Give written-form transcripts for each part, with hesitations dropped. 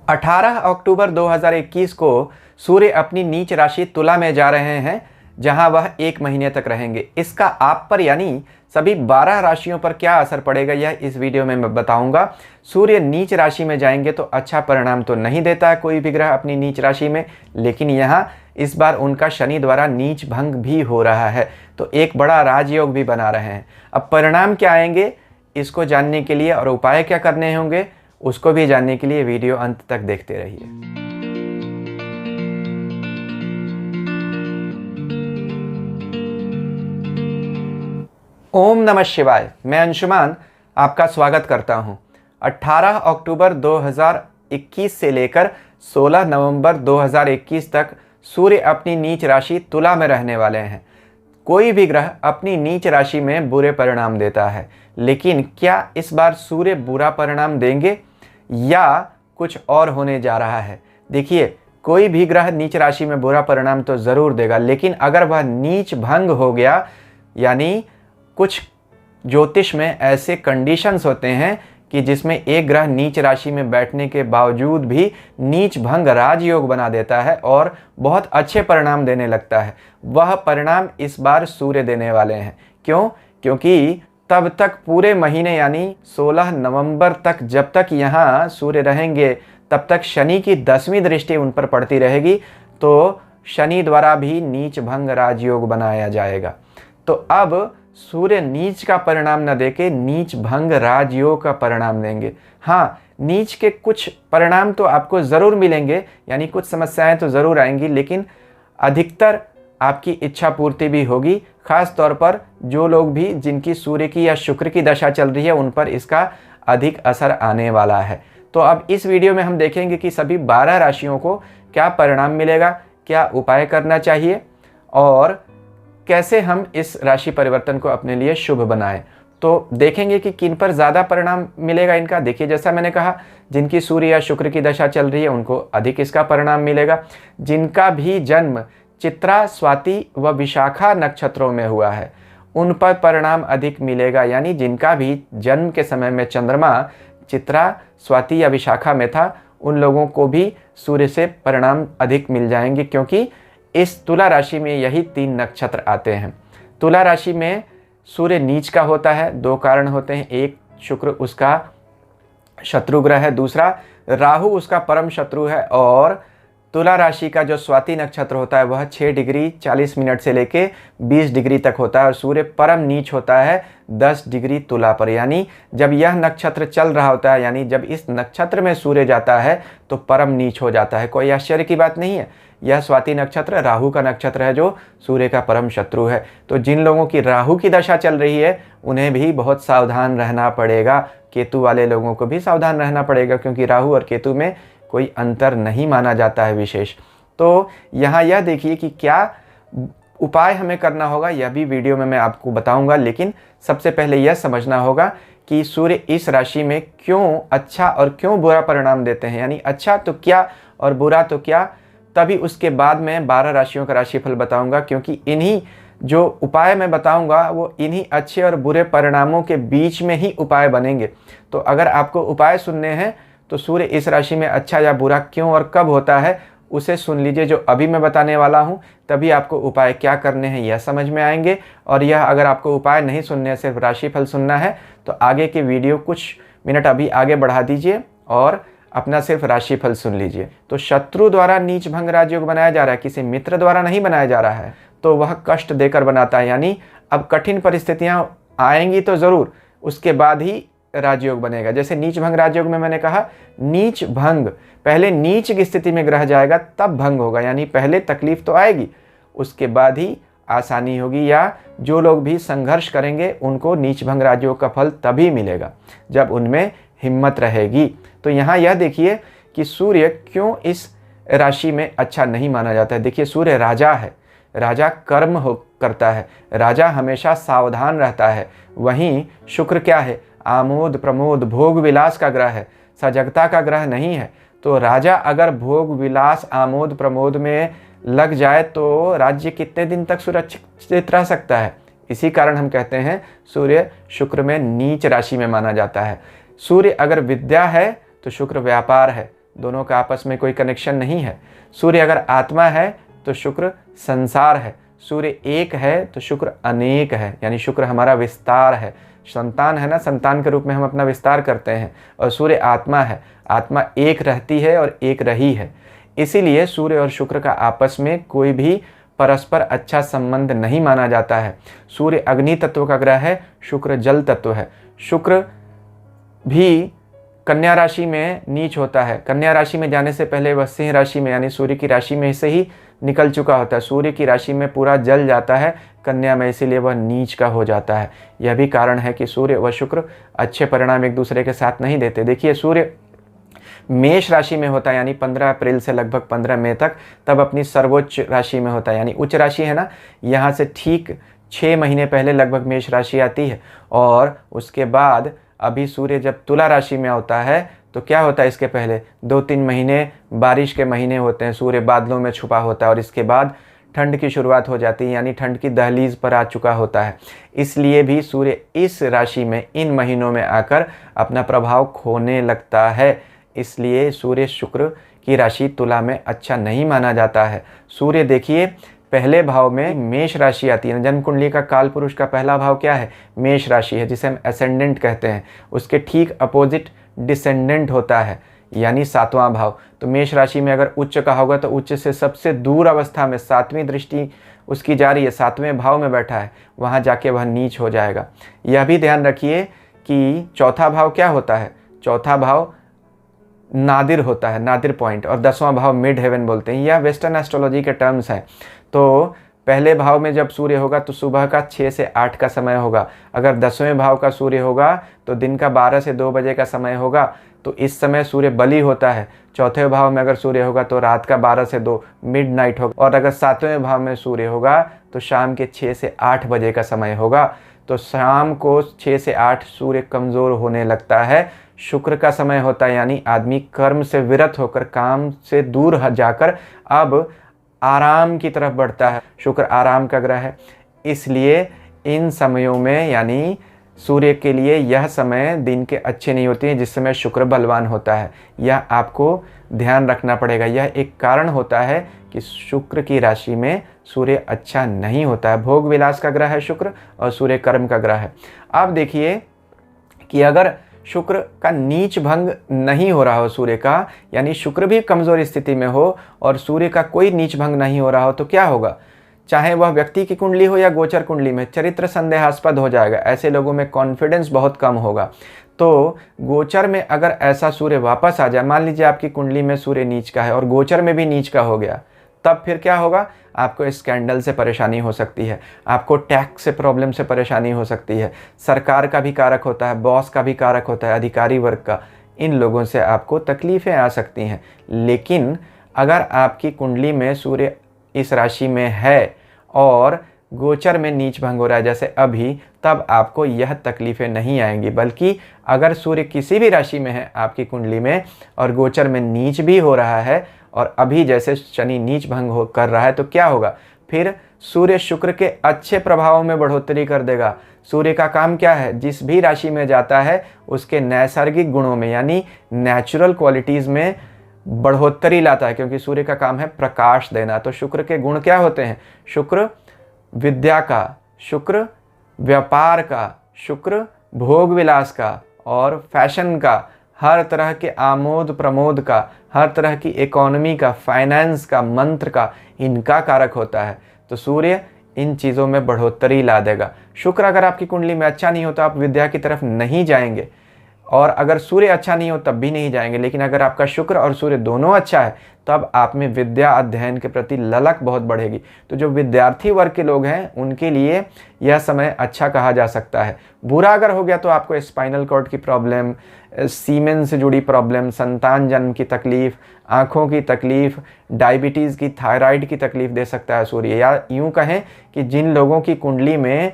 18 अक्टूबर 2021 को सूर्य अपनी नीच राशि तुला में जा रहे हैं, जहां वह 1 महीने तक रहेंगे। इसका आप पर यानी सभी 12 राशियों पर क्या असर पड़ेगा, यह इस वीडियो में मैं बताऊंगा। सूर्य नीच राशि में जाएंगे तो अच्छा परिणाम तो नहीं देता है कोई भी ग्रह अपनी नीच राशि में, लेकिन यहाँ इस बार उनका शनि द्वारा नीच भंग भी हो रहा है, तो एक बड़ा राजयोग भी बना रहे हैं। अब परिणाम क्या आएंगे इसको जानने के लिए और उपाय क्या करने होंगे उसको भी जानने के लिए वीडियो अंत तक देखते रहिए। ओम नमः शिवाय। मैं अंशुमान आपका स्वागत करता हूं। 18 अक्टूबर 2021 से लेकर 16 नवंबर 2021 तक सूर्य अपनी नीच राशि तुला में रहने वाले हैं। कोई भी ग्रह अपनी नीच राशि में बुरे परिणाम देता है, लेकिन क्या इस बार सूर्य बुरा परिणाम देंगे या कुछ और होने जा रहा है? देखिए, कोई भी ग्रह नीच राशि में बुरा परिणाम तो ज़रूर देगा, लेकिन अगर वह नीच भंग हो गया, यानी कुछ ज्योतिष में ऐसे कंडीशंस होते हैं कि जिसमें एक ग्रह नीच राशि में बैठने के बावजूद भी नीच भंग राजयोग बना देता है और बहुत अच्छे परिणाम देने लगता है। वह परिणाम इस बार सूर्य देने वाले हैं। क्यों? क्योंकि तब तक पूरे महीने यानी 16 नवंबर तक जब तक यहाँ सूर्य रहेंगे तब तक शनि की 10वीं दृष्टि उन पर पड़ती रहेगी, तो शनि द्वारा भी नीच भंग राजयोग बनाया जाएगा। तो अब सूर्य नीच का परिणाम न देके नीच भंग राजयोग का परिणाम देंगे। हाँ, नीच के कुछ परिणाम तो आपको ज़रूर मिलेंगे, यानी कुछ समस्याएं तो ज़रूर आएंगी, लेकिन अधिकतर आपकी इच्छा पूर्ति भी होगी। खास तौर पर जो लोग भी जिनकी सूर्य की या शुक्र की दशा चल रही है उन पर इसका अधिक असर आने वाला है। तो अब इस वीडियो में हम देखेंगे कि सभी 12 राशियों को क्या परिणाम मिलेगा, क्या उपाय करना चाहिए और कैसे हम इस राशि परिवर्तन को अपने लिए शुभ बनाएं। तो देखेंगे कि किन पर ज़्यादा परिणाम मिलेगा इनका। देखिए, जैसा मैंने कहा, जिनकी सूर्य या शुक्र की दशा चल रही है उनको अधिक इसका परिणाम मिलेगा। जिनका भी जन्म चित्रा, स्वाति व विशाखा नक्षत्रों में हुआ है उन पर परिणाम अधिक मिलेगा, यानी जिनका भी जन्म के समय में चंद्रमा चित्रा, स्वाति या विशाखा में था उन लोगों को भी सूर्य से परिणाम अधिक मिल जाएंगे, क्योंकि इस तुला राशि में यही 3 नक्षत्र आते हैं। तुला राशि में सूर्य नीच का होता है, 2 कारण होते हैं। एक, शुक्र उसका शत्रु ग्रह है, दूसरा राहु उसका परम शत्रु है, और तुला राशि का जो स्वाति नक्षत्र होता है वह 6 डिग्री 40 मिनट से लेके 20 डिग्री तक होता है और सूर्य परम नीच होता है 10 डिग्री तुला पर। यानी जब यह नक्षत्र चल रहा होता है, यानी जब इस नक्षत्र में सूर्य जाता है तो परम नीच हो जाता है। कोई आश्चर्य की बात नहीं है। यह स्वाति नक्षत्र राहु का नक्षत्र है जो सूर्य का परम शत्रु है। तो जिन लोगों की राहु की दशा चल रही है उन्हें भी बहुत सावधान रहना पड़ेगा। केतु वाले लोगों को भी सावधान रहना पड़ेगा, क्योंकि राहु और केतु में कोई अंतर नहीं माना जाता है विशेष। तो यहाँ यह देखिए कि क्या उपाय हमें करना होगा, यह भी वीडियो में मैं आपको बताऊंगा, लेकिन सबसे पहले यह समझना होगा कि सूर्य इस राशि में क्यों अच्छा और क्यों बुरा परिणाम देते हैं, यानी अच्छा तो क्या और बुरा तो क्या। तभी उसके बाद मैं 12 राशियों का राशिफल बताऊंगा, क्योंकि इन्हीं जो उपाय मैं बताऊंगा वो इन्हीं अच्छे और बुरे परिणामों के बीच में ही उपाय बनेंगे। तो अगर आपको उपाय सुनने हैं तो सूर्य इस राशि में अच्छा या बुरा क्यों और कब होता है उसे सुन लीजिए, जो अभी मैं बताने वाला हूं। तभी आपको उपाय क्या करने हैं यह समझ में आएंगे। और यह अगर आपको उपाय नहीं सुनने हैं, सिर्फ राशिफल सुनना है, तो आगे के वीडियो कुछ मिनट अभी आगे बढ़ा दीजिए और अपना सिर्फ राशिफल सुन लीजिए। तो शत्रु द्वारा नीच भंग राजयोग बनाया जा रहा है, किसी मित्र द्वारा नहीं बनाया जा रहा है, तो वह कष्ट देकर बनाता है। यानी अब कठिन परिस्थितियां आएंगी तो ज़रूर, उसके बाद ही राजयोग बनेगा। जैसे नीच भंग राजयोग में मैंने कहा, नीच भंग, पहले नीच की स्थिति में ग्रह जाएगा तब भंग होगा, यानी पहले तकलीफ तो आएगी उसके बाद ही आसानी होगी, या जो लोग भी संघर्ष करेंगे उनको नीच भंग राजयोग का फल तभी मिलेगा जब उनमें हिम्मत रहेगी। तो यहाँ यह देखिए कि सूर्य क्यों इस राशि में अच्छा नहीं माना जाता है। देखिए, सूर्य राजा है, राजा कर्म करता है, राजा हमेशा सावधान रहता है। वहीं शुक्र क्या है? आमोद प्रमोद भोग विलास का ग्रह है, सजगता का ग्रह नहीं है। तो राजा अगर भोग विलास आमोद प्रमोद में लग जाए तो राज्य कितने दिन तक सुरक्षित रह सकता है? इसी कारण हम कहते हैं सूर्य शुक्र में नीच राशि में माना जाता है। सूर्य अगर विद्या है तो शुक्र व्यापार है, दोनों का आपस में कोई कनेक्शन नहीं है। सूर्य अगर आत्मा है तो शुक्र संसार है, सूर्य एक है तो शुक्र अनेक है, यानी शुक्र हमारा विस्तार है, संतान है ना, संतान के रूप में हम अपना विस्तार करते हैं। और सूर्य आत्मा है, आत्मा एक रहती है और एक रही है। इसीलिए सूर्य और शुक्र का आपस में कोई भी परस्पर अच्छा संबंध नहीं माना जाता है। सूर्य अग्नि तत्व का ग्रह है, शुक्र जल तत्व है। शुक्र भी कन्या राशि में नीच होता है। कन्या राशि में जाने से पहले वह सिंह राशि में यानी सूर्य की राशि में से ही निकल चुका होता है। सूर्य की राशि में पूरा जल जाता है कन्या में, इसीलिए वह नीच का हो जाता है। यह भी कारण है कि सूर्य व शुक्र अच्छे परिणाम एक दूसरे के साथ नहीं देते। देखिए, सूर्य मेष राशि में होता है यानी 15 अप्रैल से लगभग 15 मई तक, तब अपनी सर्वोच्च राशि में होता है, यानी उच्च राशि है ना, यहाँ से ठीक 6 महीने पहले लगभग मेष राशि आती है। और उसके बाद अभी सूर्य जब तुला राशि में होता है तो क्या होता है, इसके पहले 2-3 महीने बारिश के महीने होते हैं, सूर्य बादलों में छुपा होता है और इसके बाद ठंड की शुरुआत हो जाती है, यानी ठंड की दहलीज पर आ चुका होता है। इसलिए भी सूर्य इस राशि में इन महीनों में आकर अपना प्रभाव खोने लगता है। इसलिए सूर्य शुक्र की राशि तुला में अच्छा नहीं माना जाता है। सूर्य देखिए पहले भाव में मेष राशि आती है। जन्म कुंडली का काल पुरुष का पहला भाव क्या है, मेष राशि है, जिसे हम असेंडेंट कहते हैं। उसके ठीक अपोजिट डिसेंडेंट होता है, यानी 7वां भाव। तो मेष राशि में अगर उच्च का होगा तो उच्च से सबसे दूर अवस्था में 7वीं दृष्टि उसकी जा रही है, 7वें भाव में बैठा है, वहाँ जाके वह नीच हो जाएगा। यह भी ध्यान रखिए कि चौथा भाव क्या होता है, चौथा भाव नादिर होता है, नादिर पॉइंट, और 10वां भाव मिड हेवन बोलते हैं। यह वेस्टर्न एस्ट्रोलॉजी के टर्म्स हैं। तो पहले भाव में जब सूर्य होगा तो सुबह का 6 से 8 का समय होगा। अगर 10वें भाव का सूर्य होगा तो दिन का 12 से 2 बजे का समय होगा, तो इस समय सूर्य बली होता है। चौथे भाव में अगर सूर्य होगा तो रात का 12 से 2 मिड नाइट होगा। और अगर 7वें भाव में सूर्य होगा तो शाम के 6 से 8 बजे का समय होगा। तो शाम को 6 से 8 सूर्य कमज़ोर होने लगता है, शुक्र का समय होता है, यानी आदमी कर्म से विरत होकर काम से दूर जाकर अब आराम की तरफ बढ़ता है। शुक्र आराम का ग्रह है, इसलिए इन समयों में यानी सूर्य के लिए यह समय दिन के अच्छे नहीं होते हैं जिस समय शुक्र बलवान होता है। यह आपको ध्यान रखना पड़ेगा। यह एक कारण होता है कि शुक्र की राशि में सूर्य अच्छा नहीं होता है। भोग विलास का ग्रह है शुक्र और सूर्य कर्म का ग्रह है। अब देखिए कि अगर शुक्र का नीच भंग नहीं हो रहा हो सूर्य का, यानी शुक्र भी कमज़ोर स्थिति में हो और सूर्य का कोई नीच भंग नहीं हो रहा हो, तो क्या होगा, चाहे वह व्यक्ति की कुंडली हो या गोचर कुंडली में, चरित्र संदेहास्पद हो जाएगा। ऐसे लोगों में कॉन्फिडेंस बहुत कम होगा। तो गोचर में अगर ऐसा सूर्य वापस आ जाए, मान लीजिए आपकी कुंडली में सूर्य नीच का है और गोचर में भी नीच का हो गया, तब फिर क्या होगा, आपको स्कैंडल से परेशानी हो सकती है, आपको टैक्स से प्रॉब्लम से परेशानी हो सकती है। सरकार का भी कारक होता है, बॉस का भी कारक होता है, अधिकारी वर्ग का, इन लोगों से आपको तकलीफ़ें आ सकती हैं। लेकिन अगर आपकी कुंडली में सूर्य इस राशि में है और गोचर में नीच भंग हो रहा है जैसे अभी, तब आपको यह तकलीफ़ें नहीं आएंगी। बल्कि अगर सूर्य किसी भी राशि में है आपकी कुंडली में और गोचर में नीच भी हो रहा है और अभी जैसे शनि नीच भंग कर रहा है, तो क्या होगा, फिर सूर्य शुक्र के अच्छे प्रभावों में बढ़ोतरी कर देगा। सूर्य का काम क्या है, जिस भी राशि में जाता है उसके नैसर्गिक गुणों में यानी नेचुरल क्वालिटीज़ में बढ़ोतरी लाता है, क्योंकि सूर्य का काम है प्रकाश देना। तो शुक्र के गुण क्या होते हैं, शुक्र विद्या का, शुक्र व्यापार का, शुक्र भोग विलास का और फैशन का, हर तरह के आमोद प्रमोद का, हर तरह की इकोनॉमी का, फाइनेंस का, मंत्र का, इनका कारक होता है। तो सूर्य इन चीज़ों में बढ़ोतरी ला देगा। शुक्र अगर आपकी कुंडली में अच्छा नहीं हो तो आप विद्या की तरफ नहीं जाएंगे, और अगर सूर्य अच्छा नहीं हो तब भी नहीं जाएंगे। लेकिन अगर आपका शुक्र और सूर्य दोनों अच्छा है तब आप में विद्या अध्ययन के प्रति ललक बहुत बढ़ेगी। तो जो विद्यार्थी वर्ग के लोग हैं उनके लिए यह समय अच्छा कहा जा सकता है। बुरा अगर हो गया तो आपको स्पाइनल कॉर्ड की प्रॉब्लम, सीमेन से जुड़ी प्रॉब्लम, संतान जन्म की तकलीफ़, आँखों की तकलीफ़, डायबिटीज़ की, थायराइड की तकलीफ़ दे सकता है सूर्य। या यूँ कहें कि जिन लोगों की कुंडली में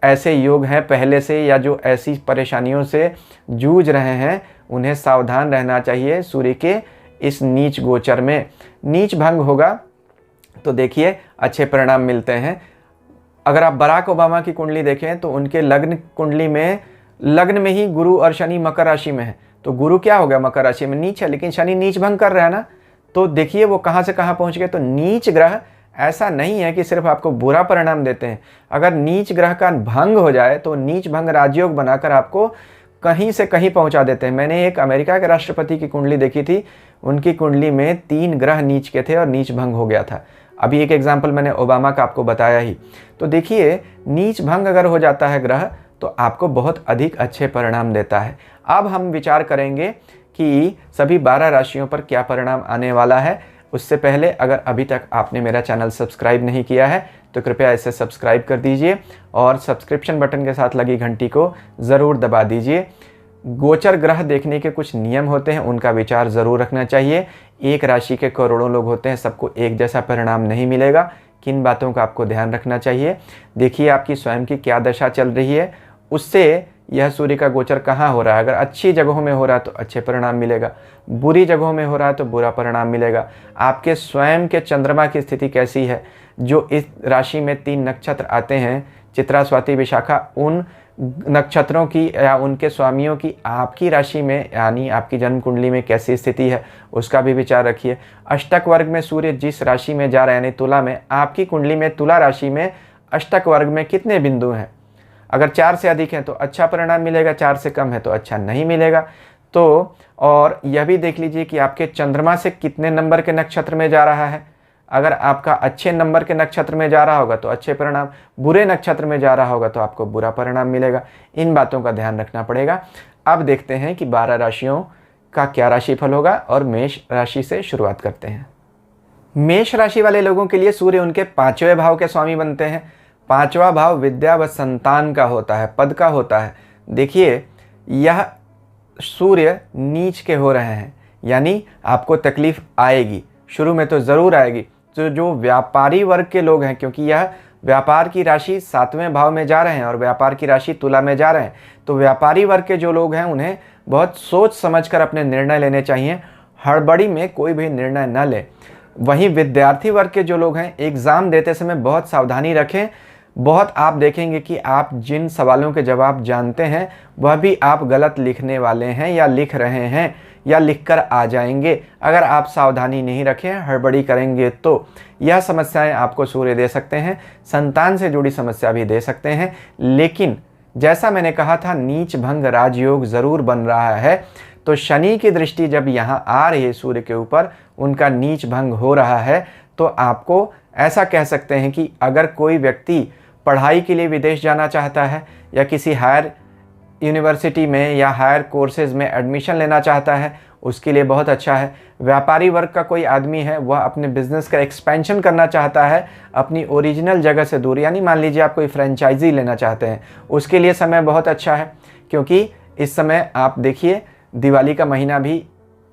ऐसे योग हैं पहले से या जो ऐसी परेशानियों से जूझ रहे हैं, उन्हें सावधान रहना चाहिए। सूर्य के इस नीच गोचर में नीच भंग होगा तो देखिए अच्छे परिणाम मिलते हैं। अगर आप बराक ओबामा की कुंडली देखें तो उनके लग्न कुंडली में, लग्न में ही गुरु और शनि मकर राशि में है, तो गुरु क्या हो गया, मकर राशि में नीच है, लेकिन शनि नीच भंग कर रहा है ना। तो देखिए वो कहाँ से कहाँ पहुँच गए। तो नीच ग्रह ऐसा नहीं है कि सिर्फ आपको बुरा परिणाम देते हैं। अगर नीच ग्रह का भंग हो जाए तो नीच भंग राजयोग बनाकर आपको कहीं से कहीं पहुंचा देते हैं। मैंने एक अमेरिका के राष्ट्रपति की कुंडली देखी थी, उनकी कुंडली में 3 ग्रह नीच के थे और नीच भंग हो गया था। अभी एक एग्जाम्पल मैंने ओबामा का आपको बताया ही। तो देखिए नीच भंग अगर हो जाता है ग्रह तो आपको बहुत अधिक अच्छे परिणाम देता है। अब हम विचार करेंगे कि सभी 12 राशियों पर क्या परिणाम आने वाला है। उससे पहले अगर अभी तक आपने मेरा चैनल सब्सक्राइब नहीं किया है तो कृपया इसे सब्सक्राइब कर दीजिए और सब्सक्रिप्शन बटन के साथ लगी घंटी को ज़रूर दबा दीजिए। गोचर ग्रह देखने के कुछ नियम होते हैं, उनका विचार ज़रूर रखना चाहिए। एक राशि के करोड़ों लोग होते हैं, सबको एक जैसा परिणाम नहीं मिलेगा। किन बातों का आपको ध्यान रखना चाहिए, देखिए आपकी स्वयं की क्या दशा चल रही है, उससे यह सूर्य का गोचर कहाँ हो रहा है। अगर अच्छी जगहों में हो रहा है तो अच्छे परिणाम मिलेगा, बुरी जगहों में हो रहा है तो बुरा परिणाम मिलेगा। आपके स्वयं के चंद्रमा की स्थिति कैसी है, जो इस राशि में 3 नक्षत्र आते हैं, चित्रा स्वाति विशाखा, उन नक्षत्रों की या उनके स्वामियों की आपकी राशि में यानी आपकी जन्म कुंडली में कैसी स्थिति है, उसका भी विचार रखिए। अष्टक वर्ग में सूर्य जिस राशि में जा रहा है यानी तुला में, आपकी कुंडली में तुला राशि में अष्टक वर्ग में कितने बिंदु हैं। अगर 4 से अधिक हैं तो अच्छा परिणाम मिलेगा, 4 से कम है तो अच्छा नहीं मिलेगा। तो और यह भी देख लीजिए कि आपके चंद्रमा से कितने नंबर के नक्षत्र में जा रहा है। अगर आपका अच्छे नंबर के नक्षत्र में जा रहा होगा तो अच्छे परिणाम, बुरे नक्षत्र में जा रहा होगा तो आपको बुरा परिणाम मिलेगा। इन बातों का ध्यान रखना पड़ेगा। अब देखते हैं कि 12 राशियों का क्या राशिफल होगा और मेष राशि से शुरुआत करते हैं। मेष राशि वाले लोगों के लिए सूर्य उनके 5वें भाव के स्वामी बनते हैं। 5वां भाव विद्या व संतान का होता है, पद का होता है। देखिए यह सूर्य नीच के हो रहे हैं, यानी आपको तकलीफ आएगी, शुरू में तो ज़रूर आएगी। तो जो व्यापारी वर्ग के लोग हैं, क्योंकि यह व्यापार की राशि 7वें भाव में जा रहे हैं और व्यापार की राशि तुला में जा रहे हैं, तो व्यापारी वर्ग के जो लोग हैं उन्हें बहुत सोच समझकर अपने निर्णय लेने चाहिए, हड़बड़ी में कोई भी निर्णय न लें। वहीं विद्यार्थी वर्ग के जो लोग हैं, एग्ज़ाम देते समय बहुत सावधानी रखें। बहुत आप देखेंगे कि आप जिन सवालों के जवाब जानते हैं वह भी आप गलत लिखने वाले हैं या लिख रहे हैं या लिखकर आ जाएंगे। अगर आप सावधानी नहीं रखें, हड़बड़ी करेंगे तो यह समस्याएं आपको सूर्य दे सकते हैं। संतान से जुड़ी समस्या भी दे सकते हैं, लेकिन जैसा मैंने कहा था नीच भंग राजयोग ज़रूर बन रहा है। तो शनि की दृष्टि जब यहाँ आ रही है सूर्य के ऊपर, उनका नीच भंग हो रहा है, तो आपको ऐसा कह सकते हैं कि अगर कोई व्यक्ति पढ़ाई के लिए विदेश जाना चाहता है या किसी हायर यूनिवर्सिटी में या हायर कोर्सेज में एडमिशन लेना चाहता है, उसके लिए बहुत अच्छा है। व्यापारी वर्ग का कोई आदमी है, वह अपने बिजनेस का एक्सपेंशन करना चाहता है अपनी ओरिजिनल जगह से दूर, यानी मान लीजिए आप कोई फ्रेंचाइजी लेना चाहते हैं, उसके लिए समय बहुत अच्छा है। क्योंकि इस समय आप देखिए दिवाली का महीना भी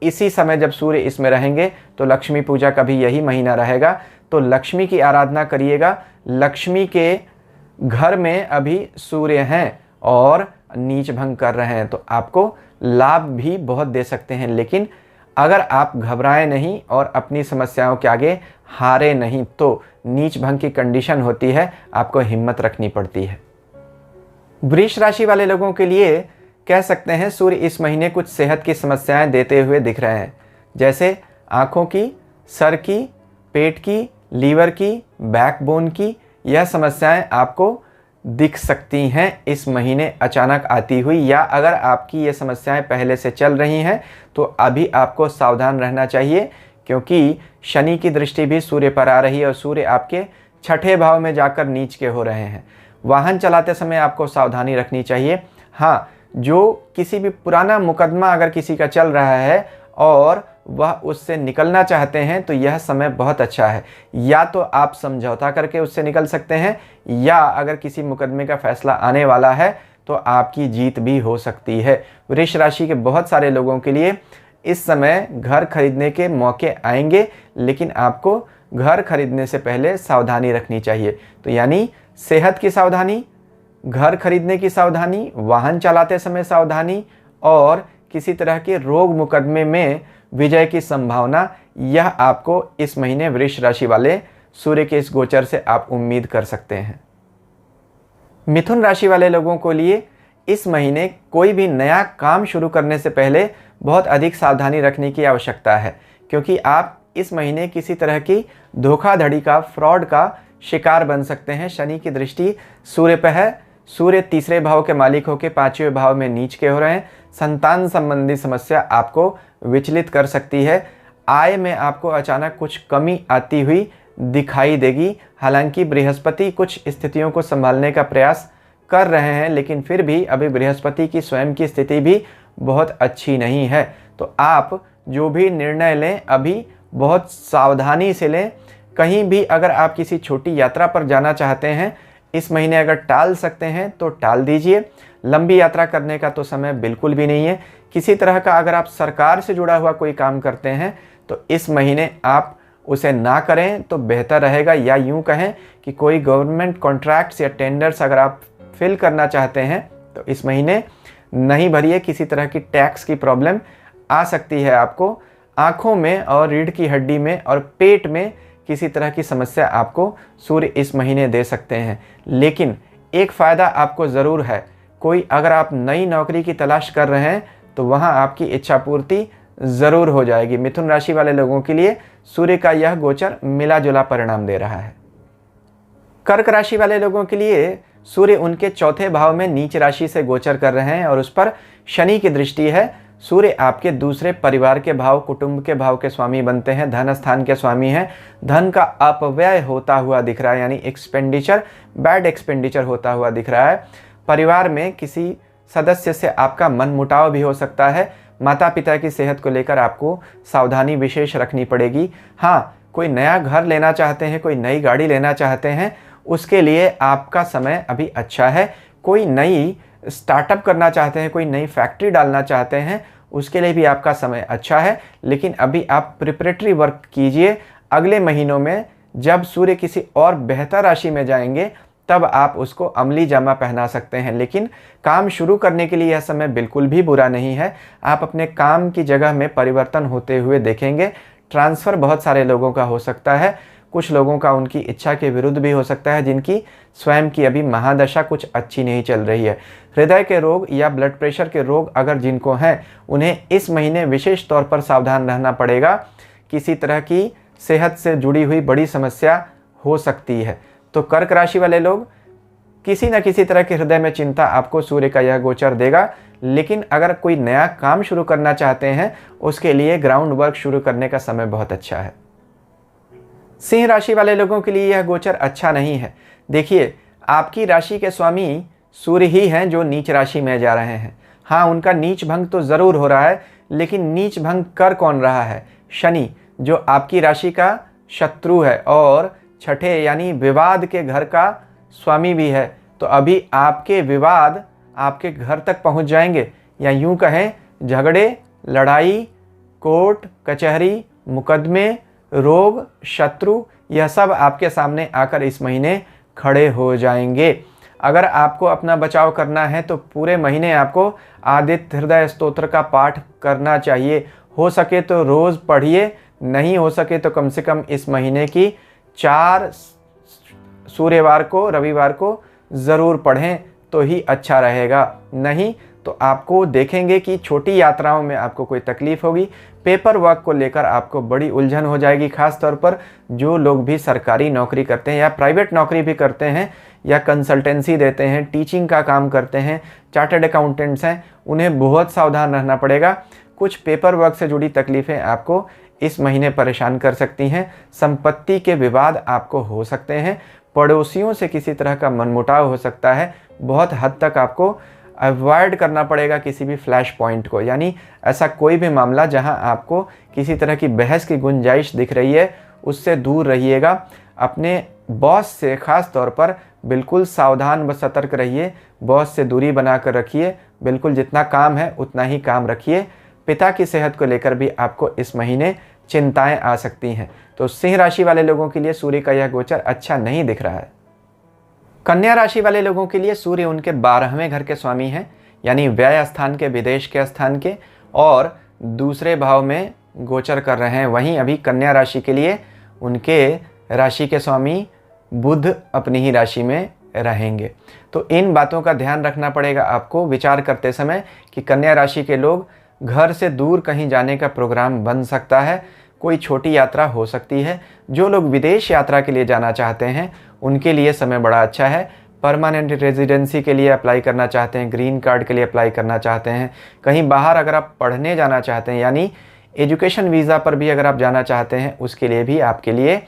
इसी समय जब सूर्य इसमें रहेंगे तो लक्ष्मी पूजा का भी यही महीना रहेगा। तो लक्ष्मी की आराधना करिएगा। लक्ष्मी के घर में अभी सूर्य हैं और नीच भंग कर रहे हैं, तो आपको लाभ भी बहुत दे सकते हैं। लेकिन अगर आप घबराएं नहीं और अपनी समस्याओं के आगे हारे नहीं, तो नीच भंग की कंडीशन होती है, आपको हिम्मत रखनी पड़ती है। वृष राशि वाले लोगों के लिए कह सकते हैं सूर्य इस महीने कुछ सेहत की समस्याएं देते हुए दिख रहे हैं, जैसे आँखों की, सर की, पेट की, लीवर की, बैकबोन की। यह समस्याएं आपको दिख सकती हैं इस महीने अचानक आती हुई, या अगर आपकी ये समस्याएं पहले से चल रही हैं तो अभी आपको सावधान रहना चाहिए, क्योंकि शनि की दृष्टि भी सूर्य पर आ रही है और सूर्य आपके 6ठे भाव में जाकर नीच के हो रहे हैं। वाहन चलाते समय आपको सावधानी रखनी चाहिए। हाँ, जो किसी भी पुराना मुकदमा अगर किसी का चल रहा है और वह उससे निकलना चाहते हैं तो यह समय बहुत अच्छा है। या तो आप समझौता करके उससे निकल सकते हैं, या अगर किसी मुकदमे का फैसला आने वाला है तो आपकी जीत भी हो सकती है। वृष राशि के बहुत सारे लोगों के लिए इस समय घर खरीदने के मौके आएंगे, लेकिन आपको घर खरीदने से पहले सावधानी रखनी चाहिए। तो यानी सेहत की सावधानी, घर खरीदने की सावधानी, वाहन चलाते समय सावधानी और किसी तरह के रोग मुकदमे में विजय की संभावना, यह आपको इस महीने वृष राशि वाले सूर्य के इस गोचर से आप उम्मीद कर सकते हैं। मिथुन राशि वाले लोगों को लिए इस महीने कोई भी नया काम शुरू करने से पहले बहुत अधिक सावधानी रखने की आवश्यकता है, क्योंकि आप इस महीने किसी तरह की धोखाधड़ी का, फ्रॉड का शिकार बन सकते हैं। शनि की दृष्टि सूर्य पर है। सूर्य तीसरे भाव के मालिक होकर पांचवें भाव में नीच के हो रहे हैं। संतान संबंधी समस्या आपको विचलित कर सकती है। आय में आपको अचानक कुछ कमी आती हुई दिखाई देगी। हालांकि बृहस्पति कुछ स्थितियों को संभालने का प्रयास कर रहे हैं, लेकिन फिर भी अभी बृहस्पति की स्वयं की स्थिति भी बहुत अच्छी नहीं है। तो आप जो भी निर्णय लें अभी बहुत सावधानी से लें। कहीं भी अगर आप किसी छोटी यात्रा पर जाना चाहते हैं, इस महीने अगर टाल सकते हैं तो टाल दीजिए। लंबी यात्रा करने का तो समय बिल्कुल भी नहीं है। किसी तरह का अगर आप सरकार से जुड़ा हुआ कोई काम करते हैं तो इस महीने आप उसे ना करें तो बेहतर रहेगा। या यूं कहें कि कोई गवर्नमेंट कॉन्ट्रैक्ट्स या टेंडर्स अगर आप फिल करना चाहते हैं तो इस महीने नहीं भरिए। किसी तरह की टैक्स की प्रॉब्लम आ सकती है आपको। आँखों में और रीढ़ की हड्डी में और पेट में किसी तरह की समस्या आपको सूर्य इस महीने दे सकते हैं। लेकिन एक फ़ायदा आपको ज़रूर है। कोई अगर आप नई नौकरी की तलाश कर रहे हैं तो वहाँ आपकी इच्छा पूर्ति ज़रूर हो जाएगी। मिथुन राशि वाले लोगों के लिए सूर्य का यह गोचर मिला जुला परिणाम दे रहा है। कर्क राशि वाले लोगों के लिए सूर्य उनके चौथे भाव में नीच राशि से गोचर कर रहे हैं और उस पर शनि की दृष्टि है। सूर्य आपके दूसरे परिवार के भाव, कुटुंब के भाव के स्वामी बनते हैं, धन स्थान के स्वामी हैं। धन का अपव्यय होता हुआ दिख रहा है, यानी एक्सपेंडिचर, बैड एक्सपेंडिचर होता हुआ दिख रहा है। परिवार में किसी सदस्य से आपका मनमुटाव भी हो सकता है। माता पिता की सेहत को लेकर आपको सावधानी विशेष रखनी पड़ेगी। हाँ, कोई नया घर लेना चाहते हैं, कोई नई गाड़ी लेना चाहते हैं, उसके लिए आपका समय अभी अच्छा है। कोई नई स्टार्टअप करना चाहते हैं, कोई नई फैक्ट्री डालना चाहते हैं, उसके लिए भी आपका समय अच्छा है। लेकिन अभी आप प्रिपरेटरी वर्क कीजिए। अगले महीनों में जब सूर्य किसी और बेहतर राशि में जाएंगे तब आप उसको अमली जामा पहना सकते हैं। लेकिन काम शुरू करने के लिए यह समय बिल्कुल भी बुरा नहीं है। आप अपने काम की जगह में परिवर्तन होते हुए देखेंगे। ट्रांसफ़र बहुत सारे लोगों का हो सकता है। कुछ लोगों का उनकी इच्छा के विरुद्ध भी हो सकता है, जिनकी स्वयं की अभी महादशा कुछ अच्छी नहीं चल रही है। हृदय के रोग या ब्लड प्रेशर के रोग अगर जिनको हैं, उन्हें इस महीने विशेष तौर पर सावधान रहना पड़ेगा। किसी तरह की सेहत से जुड़ी हुई बड़ी समस्या हो सकती है। तो कर्क राशि वाले लोग, किसी न किसी तरह की हृदय में चिंता आपको सूर्य का यह गोचर देगा। लेकिन अगर कोई नया काम शुरू करना चाहते हैं, उसके लिए ग्राउंड वर्क शुरू करने का समय बहुत अच्छा है। सिंह राशि वाले लोगों के लिए यह गोचर अच्छा नहीं है। देखिए, आपकी राशि के स्वामी सूर्य ही हैं जो नीच राशि में जा रहे हैं। हाँ, उनका नीच भंग तो ज़रूर हो रहा है, लेकिन नीच भंग कर कौन रहा है? शनि, जो आपकी राशि का शत्रु है और छठे यानी विवाद के घर का स्वामी भी है। तो अभी आपके विवाद आपके घर तक पहुंच जाएंगे, या यूं कहें झगड़े, लड़ाई, कोर्ट कचहरी, मुकदमे, रोग, शत्रु, यह सब आपके सामने आकर इस महीने खड़े हो जाएंगे। अगर आपको अपना बचाव करना है तो पूरे महीने आपको आदित्य हृदय स्तोत्र का पाठ करना चाहिए। हो सके तो रोज़ पढ़िए, नहीं हो सके तो कम से कम इस महीने की 4 सूर्यवार को, रविवार को ज़रूर पढ़ें तो ही अच्छा रहेगा। नहीं तो आपको देखेंगे कि छोटी यात्राओं में आपको कोई तकलीफ़ होगी। पेपर वर्क को लेकर आपको बड़ी उलझन हो जाएगी। ख़ास तौर पर जो लोग भी सरकारी नौकरी करते हैं या प्राइवेट नौकरी भी करते हैं या कंसल्टेंसी देते हैं, टीचिंग का काम करते हैं, चार्टर्ड अकाउंटेंट्स हैं, उन्हें बहुत सावधान रहना पड़ेगा। कुछ पेपर वर्क से जुड़ी तकलीफ़ें आपको इस महीने परेशान कर सकती हैं। संपत्ति के विवाद आपको हो सकते हैं। पड़ोसियों से किसी तरह का मनमुटाव हो सकता है। बहुत हद तक आपको अवॉइड करना पड़ेगा किसी भी फ्लैश पॉइंट को, यानी ऐसा कोई भी मामला जहां आपको किसी तरह की बहस की गुंजाइश दिख रही है, उससे दूर रहिएगा। अपने बॉस से ख़ास तौर पर बिल्कुल सावधान व सतर्क रहिए। बॉस से दूरी बना कर रखिए। बिल्कुल जितना काम है उतना ही काम रखिए। पिता की सेहत को लेकर भी आपको इस महीने चिंताएं आ सकती हैं। तो सिंह राशि वाले लोगों के लिए सूर्य का यह गोचर अच्छा नहीं दिख रहा है। कन्या राशि वाले लोगों के लिए सूर्य उनके 12वें घर के स्वामी हैं, यानी व्यय स्थान के, विदेश के स्थान के, और दूसरे भाव में गोचर कर रहे हैं। वहीं अभी कन्या राशि के लिए उनके राशि के स्वामी बुध अपनी ही राशि में रहेंगे। तो इन बातों का ध्यान रखना पड़ेगा आपको विचार करते समय कि कन्या राशि के लोग घर से दूर कहीं जाने का प्रोग्राम बन सकता है, कोई छोटी यात्रा हो सकती है। जो लोग विदेश यात्रा के लिए जाना चाहते हैं उनके लिए समय बड़ा अच्छा है। परमानेंट रेजिडेंसी के लिए अप्लाई करना चाहते हैं, ग्रीन कार्ड के लिए अप्लाई करना चाहते हैं, कहीं बाहर अगर आप पढ़ने जाना चाहते हैं यानी एजुकेशन वीज़ा पर भी अगर आप जाना चाहते हैं उसके लिए भी आपके लिए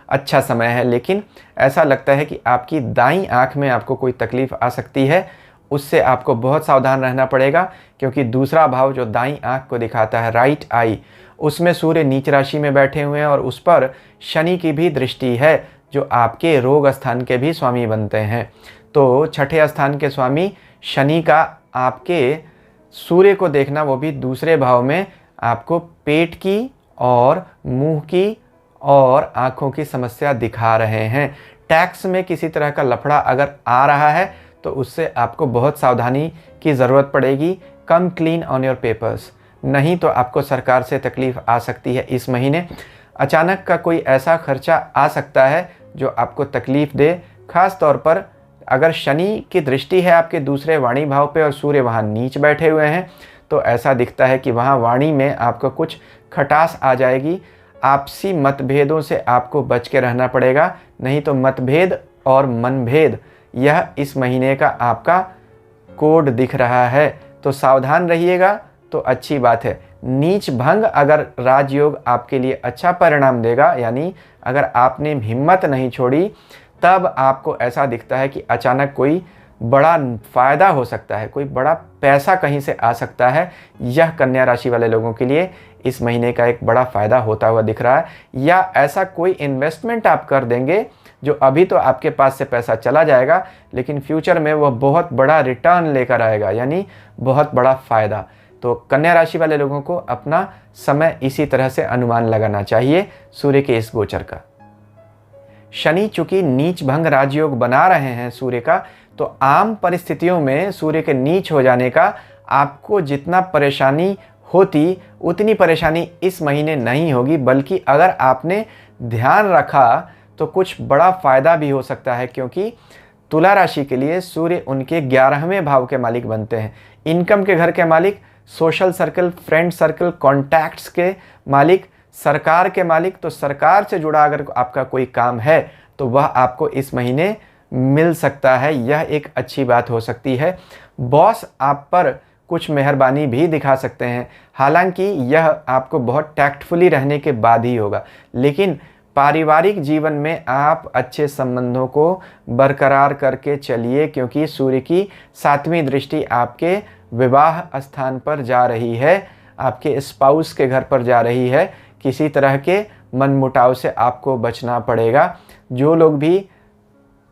अच्छा समय है। लेकिन ऐसा लगता है कि आपकी दाईं आँख में आपको कोई तकलीफ़ आ सकती है, उससे आपको बहुत सावधान रहना पड़ेगा, क्योंकि दूसरा भाव जो दाईं आँख को दिखाता है, राइट आई, उसमें सूर्य नीच राशि में बैठे हुए हैं और उस पर शनि की भी दृष्टि है जो आपके रोग स्थान के भी स्वामी बनते हैं। तो छठे स्थान के स्वामी शनि का आपके सूर्य को देखना, वो भी दूसरे भाव में, आपको पेट की और मुंह की और आँखों की समस्या दिखा रहे हैं। टैक्स में किसी तरह का लफड़ा अगर आ रहा है तो उससे आपको बहुत सावधानी की ज़रूरत पड़ेगी। कम क्लीन ऑन योर पेपर्स, नहीं तो आपको सरकार से तकलीफ़ आ सकती है। इस महीने अचानक का कोई ऐसा खर्चा आ सकता है जो आपको तकलीफ़ दे। खास तौर पर अगर शनि की दृष्टि है आपके दूसरे वाणी भाव पे और सूर्य वहाँ नीच बैठे हुए हैं तो ऐसा दिखता है कि वहाँ वाणी में आपको कुछ खटास आ जाएगी। आपसी मतभेदों से आपको बच के रहना पड़ेगा, नहीं तो मतभेद और मनभेद यह इस महीने का आपका कोड दिख रहा है। तो सावधान रहिएगा तो अच्छी बात है। नीच भंग अगर राजयोग आपके लिए अच्छा परिणाम देगा, यानी अगर आपने हिम्मत नहीं छोड़ी, तब आपको ऐसा दिखता है कि अचानक कोई बड़ा फ़ायदा हो सकता है, कोई बड़ा पैसा कहीं से आ सकता है। यह कन्या राशि वाले लोगों के लिए इस महीने का एक बड़ा फ़ायदा होता हुआ दिख रहा है। या ऐसा कोई इन्वेस्टमेंट आप कर देंगे जो अभी तो आपके पास से पैसा चला जाएगा लेकिन फ्यूचर में वह बहुत बड़ा रिटर्न लेकर आएगा, यानी बहुत बड़ा फ़ायदा। तो कन्या राशि वाले लोगों को अपना समय इसी तरह से अनुमान लगाना चाहिए सूर्य के इस गोचर का। शनि चूंकि नीच भंग राजयोग बना रहे हैं सूर्य का, तो आम परिस्थितियों में सूर्य के नीच हो जाने का आपको जितना परेशानी होती उतनी परेशानी इस महीने नहीं होगी, बल्कि अगर आपने ध्यान रखा तो कुछ बड़ा फ़ायदा भी हो सकता है। क्योंकि तुला राशि के लिए सूर्य उनके 11वें भाव के मालिक बनते हैं, इनकम के घर के मालिक, social circle, friend circle, contacts के मालिक, सरकार के मालिक। तो सरकार से जुड़ा अगर आपका कोई काम है तो वह आपको इस महीने मिल सकता है, यह एक अच्छी बात हो सकती है। बॉस आप पर कुछ मेहरबानी भी दिखा सकते हैं, हालांकि यह आपको बहुत टैक्टफुली रहने के बाद ही होगा। लेकिन पारिवारिक जीवन में आप अच्छे संबंधों को बरकरार करके चलिए, क्योंकि सूर्य की 7वीं दृष्टि आपके विवाह स्थान पर जा रही है, आपके स्पाउस के घर पर जा रही है। किसी तरह के मनमुटाव से आपको बचना पड़ेगा। जो लोग भी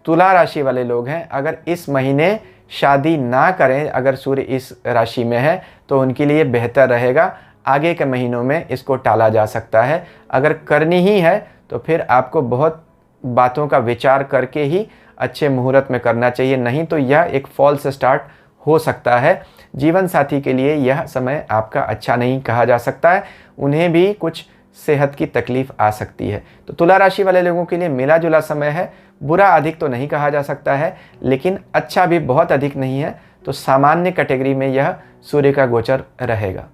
तुला राशि वाले लोग हैं, अगर इस महीने शादी ना करें, अगर सूर्य इस राशि में है तो उनके लिए बेहतर रहेगा। आगे के महीनों में इसको टाला जा सकता है। अगर करनी ही है तो फिर आपको बहुत बातों का विचार करके ही अच्छे मुहूर्त में करना चाहिए, नहीं तो यह एक फॉल्स स्टार्ट हो सकता है। जीवन साथी के लिए यह समय आपका अच्छा नहीं कहा जा सकता है, उन्हें भी कुछ सेहत की तकलीफ आ सकती है। तो तुला राशि वाले लोगों के लिए मिला जुला समय है, बुरा अधिक तो नहीं कहा जा सकता है लेकिन अच्छा भी बहुत अधिक नहीं है। तो सामान्य कैटेगरी में यह सूर्य का गोचर रहेगा।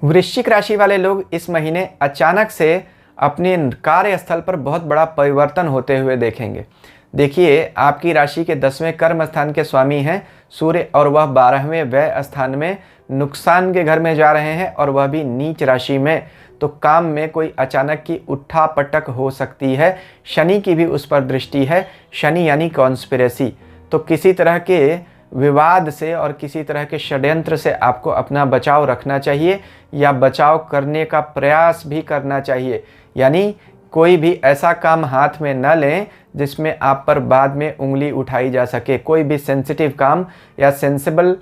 वृश्चिक राशि वाले लोग इस महीने अचानक से अपने कार्यस्थल पर बहुत बड़ा परिवर्तन होते हुए देखेंगे। देखिए, आपकी राशि के 10वें कर्म स्थान के स्वामी हैं सूर्य, और वह 12वें व्यय स्थान में नुकसान के घर में जा रहे हैं, और वह भी नीच राशि में। तो काम में कोई अचानक की उठा पटक हो सकती है। शनि की भी उस पर दृष्टि है, शनि यानी कॉन्स्पिरेसी। तो किसी तरह के विवाद से और किसी तरह के षड्यंत्र से आपको अपना बचाव रखना चाहिए, या बचाव करने का प्रयास भी करना चाहिए। यानी कोई भी ऐसा काम हाथ में न लें जिसमें आप पर बाद में उंगली उठाई जा सके। कोई भी सेंसिटिव काम या सेंसिबल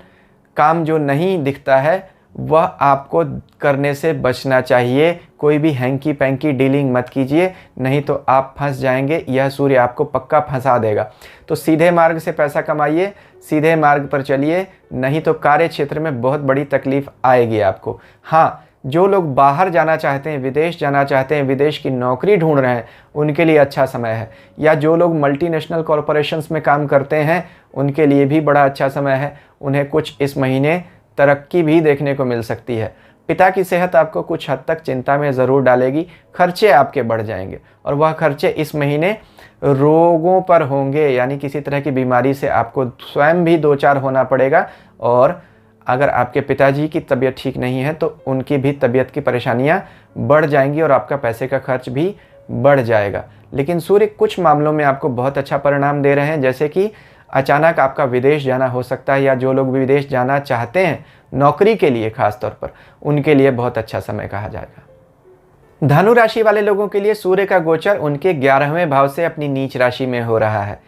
काम जो नहीं दिखता है वह आपको करने से बचना चाहिए। कोई भी हैंकी पैंकी डीलिंग मत कीजिए, नहीं तो आप फंस जाएंगे। यह सूर्य आपको पक्का फंसा देगा। तो सीधे मार्ग से पैसा कमाइए, सीधे मार्ग पर चलिए, नहीं तो कार्य क्षेत्र में बहुत बड़ी तकलीफ आएगी आपको। हाँ, जो लोग बाहर जाना चाहते हैं, विदेश जाना चाहते हैं, विदेश की नौकरी ढूंढ रहे हैं, उनके लिए अच्छा समय है। या जो लोग मल्टीनेशनल कॉरपोरेशंस में काम करते हैं, उनके लिए भी बड़ा अच्छा समय है। उन्हें कुछ इस महीने तरक्की भी देखने को मिल सकती है। पिता की सेहत आपको कुछ हद तक चिंता में ज़रूर डालेगी। खर्चे आपके बढ़ जाएंगे और वह खर्चे इस महीने रोगों पर होंगे, यानी किसी तरह की बीमारी से आपको स्वयं भी दो चार होना पड़ेगा। और अगर आपके पिताजी की तबीयत ठीक नहीं है तो उनकी भी तबीयत की परेशानियां बढ़ जाएंगी और आपका पैसे का खर्च भी बढ़ जाएगा। लेकिन सूर्य कुछ मामलों में आपको बहुत अच्छा परिणाम दे रहे हैं, जैसे कि अचानक आपका विदेश जाना हो सकता है, या जो लोग विदेश जाना चाहते हैं नौकरी के लिए खास तौर पर, उनके लिए बहुत अच्छा समय कहा जाएगा। धनु राशि वाले लोगों के लिए सूर्य का गोचर उनके 11वें भाव से अपनी नीच राशि में हो रहा है।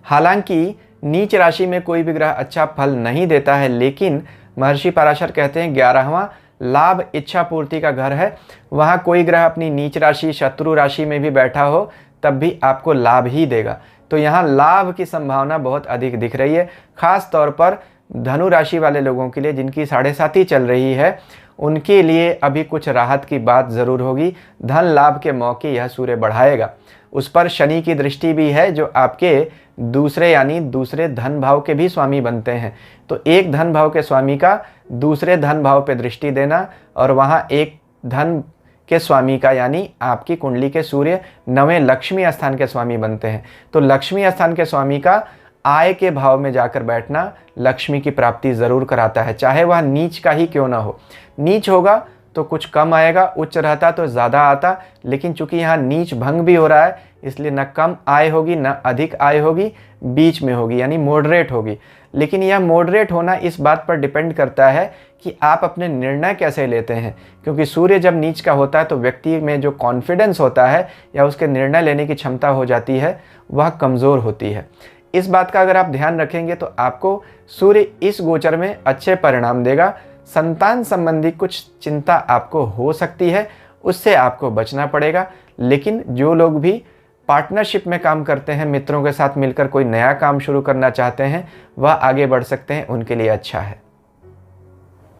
हालांकि नीच राशि में कोई भी ग्रह अच्छा फल नहीं देता है, लेकिन महर्षि पराशर कहते हैं 11वां लाभ इच्छा पूर्ति का घर है। वहाँ कोई ग्रह अपनी नीच राशि शत्रु राशि में भी बैठा हो तब भी आपको लाभ ही देगा। तो यहाँ लाभ की संभावना बहुत अधिक दिख रही है। खास तौर पर धनु राशि वाले लोगों के लिए जिनकी 7.5 चल रही है, उनके लिए अभी कुछ राहत की बात ज़रूर होगी। धन लाभ के मौके यह सूर्य बढ़ाएगा। उस पर शनि की दृष्टि भी है, जो आपके दूसरे यानी दूसरे धन भाव के भी स्वामी बनते हैं। तो एक धन भाव के स्वामी का दूसरे धन भाव पे दृष्टि देना, और वहाँ एक धन के स्वामी का यानी आपकी कुंडली के सूर्य 9वें लक्ष्मी स्थान के स्वामी बनते हैं। तो लक्ष्मी स्थान के स्वामी का आय के भाव में जाकर बैठना लक्ष्मी की प्राप्ति ज़रूर कराता है, चाहे वह नीच का ही क्यों ना हो। नीच होगा तो कुछ कम आएगा, उच्च रहता तो ज़्यादा आता, लेकिन चूंकि यहाँ नीच भंग भी हो रहा है, इसलिए न कम आय होगी न अधिक आय होगी, बीच में होगी, यानी मॉडरेट होगी। लेकिन यह मॉडरेट होना इस बात पर डिपेंड करता है कि आप अपने निर्णय कैसे लेते हैं, क्योंकि सूर्य जब नीच का होता है तो व्यक्ति में जो कॉन्फिडेंस होता है या उसके निर्णय लेने की क्षमता हो जाती है, वह कमज़ोर होती है। इस बात का अगर आप ध्यान रखेंगे तो आपको सूर्य इस गोचर में अच्छे परिणाम देगा। संतान संबंधी कुछ चिंता आपको हो सकती है, उससे आपको बचना पड़ेगा। लेकिन जो लोग भी पार्टनरशिप में काम करते हैं, मित्रों के साथ मिलकर कोई नया काम शुरू करना चाहते हैं, वह आगे बढ़ सकते हैं, उनके लिए अच्छा है।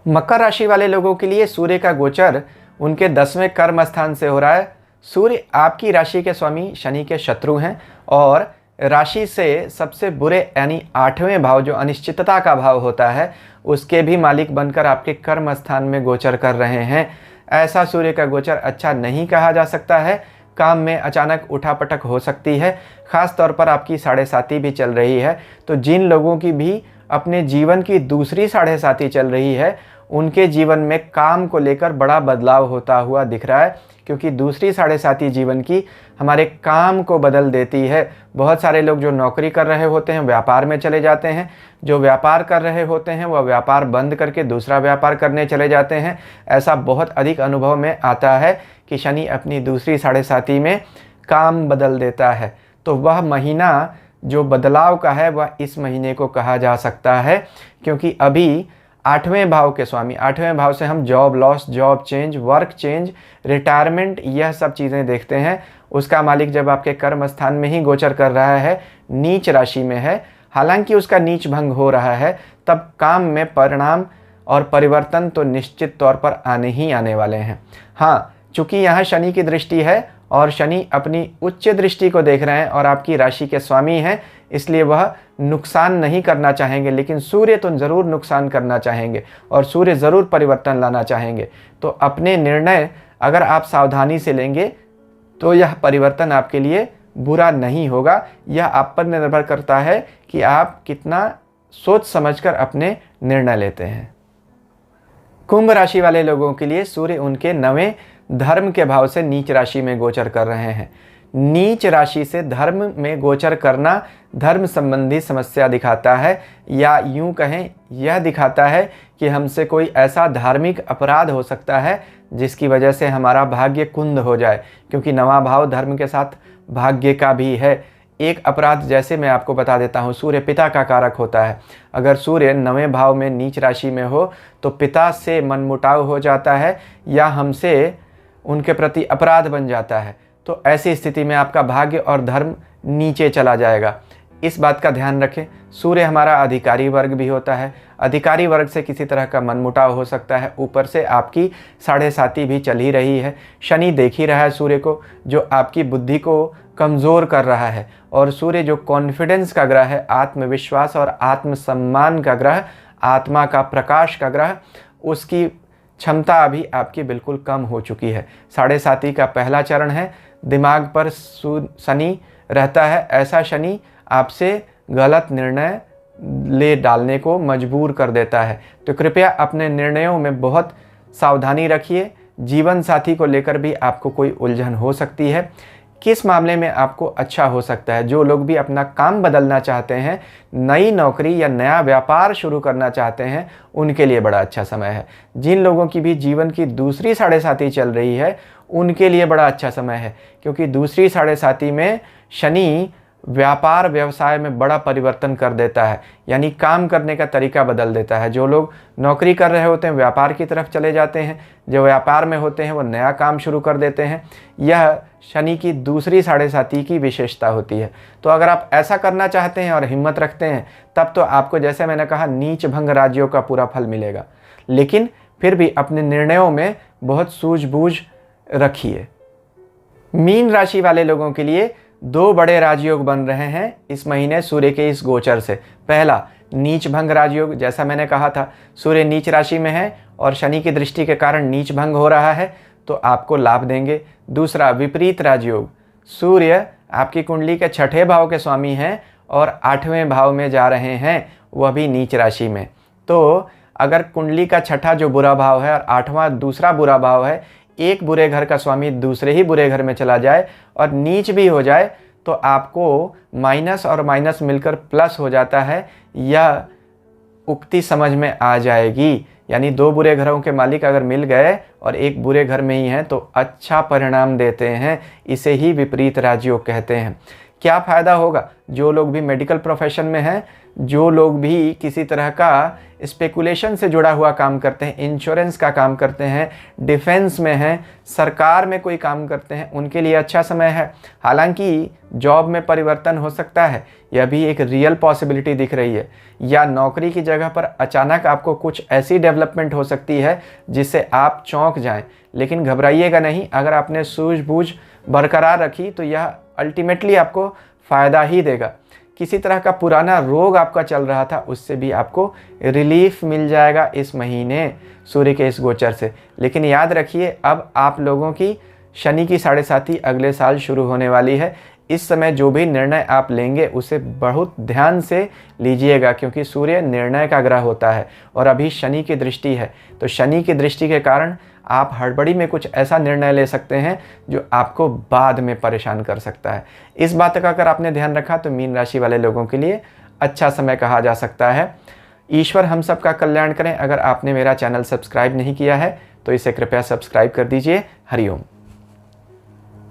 मकर राशि वाले लोगों के लिए सूर्य का गोचर उनके 10वें कर्म स्थान से हो रहा है। सूर्य आपकी राशि के स्वामी शनि के शत्रु हैं और राशि से सबसे बुरे यानी 8वें भाव, जो अनिश्चितता का भाव होता है, उसके भी मालिक बनकर आपके कर्म स्थान में गोचर कर रहे हैं। ऐसा सूर्य का गोचर अच्छा नहीं कहा जा सकता है। काम में अचानक उठापटक हो सकती है। खास तौर पर आपकी 7.5 भी चल रही है, तो जिन लोगों की भी अपने जीवन की दूसरी 7.5 चल रही है, उनके जीवन में काम को लेकर बड़ा बदलाव होता हुआ दिख रहा है, क्योंकि दूसरी 7.5 जीवन की हमारे काम को बदल देती है। बहुत सारे लोग जो नौकरी कर रहे होते हैं व्यापार में चले जाते हैं, जो व्यापार कर रहे होते हैं वह व्यापार बंद करके दूसरा व्यापार करने चले जाते हैं। ऐसा बहुत अधिक अनुभव में आता है कि शनि अपनी दूसरी 7.5 में काम बदल देता है। तो वह महीना जो बदलाव का है वह इस महीने को कहा जा सकता है, क्योंकि अभी 8वें भाव के स्वामी, 8वें भाव से हम job loss, job change, work change, retirement, यह सब चीज़ें देखते हैं। उसका मालिक जब आपके कर्म स्थान में ही गोचर कर रहा है, नीच राशि में है, हालांकि उसका नीच भंग हो रहा है, तब काम में परिणाम और परिवर्तन तो निश्चित तौर पर आने ही आने वाले हैं। हाँ, चूँकि यहाँ शनि की दृष्टि है और शनि अपनी उच्च दृष्टि को देख रहे हैं और आपकी राशि के स्वामी हैं, इसलिए वह नुकसान नहीं करना चाहेंगे, लेकिन सूर्य तो ज़रूर नुकसान करना चाहेंगे और सूर्य ज़रूर परिवर्तन लाना चाहेंगे। तो अपने निर्णय अगर आप सावधानी से लेंगे तो यह परिवर्तन आपके लिए बुरा नहीं होगा। यह आप पर निर्भर करता है कि आप कितना सोच समझकर अपने निर्णय लेते हैं। कुंभ राशि वाले लोगों के लिए सूर्य उनके 9वें धर्म के भाव से नीच राशि में गोचर कर रहे हैं। नीच राशि से धर्म में गोचर करना धर्म संबंधी समस्या दिखाता है, या यूं कहें यह दिखाता है कि हमसे कोई ऐसा धार्मिक अपराध हो सकता है जिसकी वजह से हमारा भाग्य कुंद हो जाए, क्योंकि 9वां भाव धर्म के साथ भाग्य का भी है। एक अपराध जैसे मैं आपको बता देता हूँ, सूर्य पिता का कारक होता है। अगर सूर्य 9वें भाव में नीच राशि में हो तो पिता से मनमुटाव हो जाता है या हमसे उनके प्रति अपराध बन जाता है। तो ऐसी स्थिति में आपका भाग्य और धर्म नीचे चला जाएगा। इस बात का ध्यान रखें। सूर्य हमारा अधिकारी वर्ग भी होता है, अधिकारी वर्ग से किसी तरह का मनमुटाव हो सकता है। ऊपर से आपकी 7.5 भी चल ही रही है, शनि देख ही रहा है सूर्य को, जो आपकी बुद्धि को कमज़ोर कर रहा है। और सूर्य जो कॉन्फिडेंस का ग्रह है, आत्मविश्वास और आत्मसम्मान का ग्रह, आत्मा का प्रकाश का ग्रह, उसकी क्षमता अभी आपकी बिल्कुल कम हो चुकी है। 7.5 का पहला चरण है, दिमाग पर शनि रहता है। ऐसा शनि आपसे गलत निर्णय ले डालने को मजबूर कर देता है। तो कृपया अपने निर्णयों में बहुत सावधानी रखिए। जीवन साथी को लेकर भी आपको कोई उलझन हो सकती है। किस मामले में आपको अच्छा हो सकता है? जो लोग भी अपना काम बदलना चाहते हैं, नई नौकरी या नया व्यापार शुरू करना चाहते हैं, उनके लिए बड़ा अच्छा समय है। जिन लोगों की भी जीवन की दूसरी 7.5 चल रही है, उनके लिए बड़ा अच्छा समय है, क्योंकि दूसरी 7.5 में शनि व्यापार व्यवसाय में बड़ा परिवर्तन कर देता है, यानी काम करने का तरीका बदल देता है। जो लोग नौकरी कर रहे होते हैं व्यापार की तरफ चले जाते हैं, जो व्यापार में होते हैं वो नया काम शुरू कर देते हैं। यह शनि की दूसरी 7.5 की विशेषता होती है। तो अगर आप ऐसा करना चाहते हैं और हिम्मत रखते हैं, तब तो आपको, जैसे मैंने कहा, नीच भंग राज्यों का पूरा फल मिलेगा। लेकिन फिर भी अपने निर्णयों में बहुत सूझबूझ रखिए। मीन राशि वाले लोगों के लिए 2 बड़े राजयोग बन रहे हैं इस महीने सूर्य के इस गोचर से। पहला, नीच भंग राजयोग। जैसा मैंने कहा था, सूर्य नीच राशि में है और शनि की दृष्टि के कारण नीच भंग हो रहा है, तो आपको लाभ देंगे। दूसरा, विपरीत राजयोग। सूर्य आपकी कुंडली के 6ठे भाव के स्वामी हैं और 8वें भाव में जा रहे हैं, वह भी नीच राशि में। तो अगर कुंडली का 6ठा जो बुरा भाव है और 8वां दूसरा बुरा भाव है, एक बुरे घर का स्वामी दूसरे ही बुरे घर में चला जाए और नीच भी हो जाए, तो आपको माइनस और माइनस मिलकर प्लस हो जाता है। यह उक्ति समझ में आ जाएगी। यानी 2 बुरे घरों के मालिक अगर मिल गए और एक बुरे घर में ही हैं, तो अच्छा परिणाम देते हैं। इसे ही विपरीत राजयोग कहते हैं। क्या फ़ायदा होगा? जो लोग भी मेडिकल प्रोफेशन में हैं, जो लोग भी किसी तरह का स्पेकुलेशन से जुड़ा हुआ काम करते हैं, इंश्योरेंस का काम करते हैं, डिफेंस में हैं, सरकार में कोई काम करते हैं, उनके लिए अच्छा समय है। हालांकि जॉब में परिवर्तन हो सकता है, यह भी एक रियल पॉसिबिलिटी दिख रही है। या नौकरी की जगह पर अचानक आपको कुछ ऐसी डेवलपमेंट हो सकती है जिससे आप चौंक जाएं। लेकिन घबराइएगा नहीं, अगर आपने सूझबूझ बरकरार रखी तो यह अल्टीमेटली आपको फ़ायदा ही देगा। किसी तरह का पुराना रोग आपका चल रहा था, उससे भी आपको रिलीफ मिल जाएगा इस महीने सूर्य के इस गोचर से। लेकिन याद रखिए, अब आप लोगों की शनि की 7.5 अगले साल शुरू होने वाली है। इस समय जो भी निर्णय आप लेंगे उसे बहुत ध्यान से लीजिएगा, क्योंकि सूर्य निर्णय का ग्रह होता है और अभी शनि की दृष्टि है। तो शनि की दृष्टि के कारण आप हड़बड़ी में कुछ ऐसा निर्णय ले सकते हैं जो आपको बाद में परेशान कर सकता है। इस बात का अगर आपने ध्यान रखा तो मीन राशि वाले लोगों के लिए अच्छा समय कहा जा सकता है। ईश्वर हम सब का कल्याण करें। अगर आपने मेरा चैनल सब्सक्राइब नहीं किया है तो इसे कृपया सब्सक्राइब कर दीजिए। हरिओम।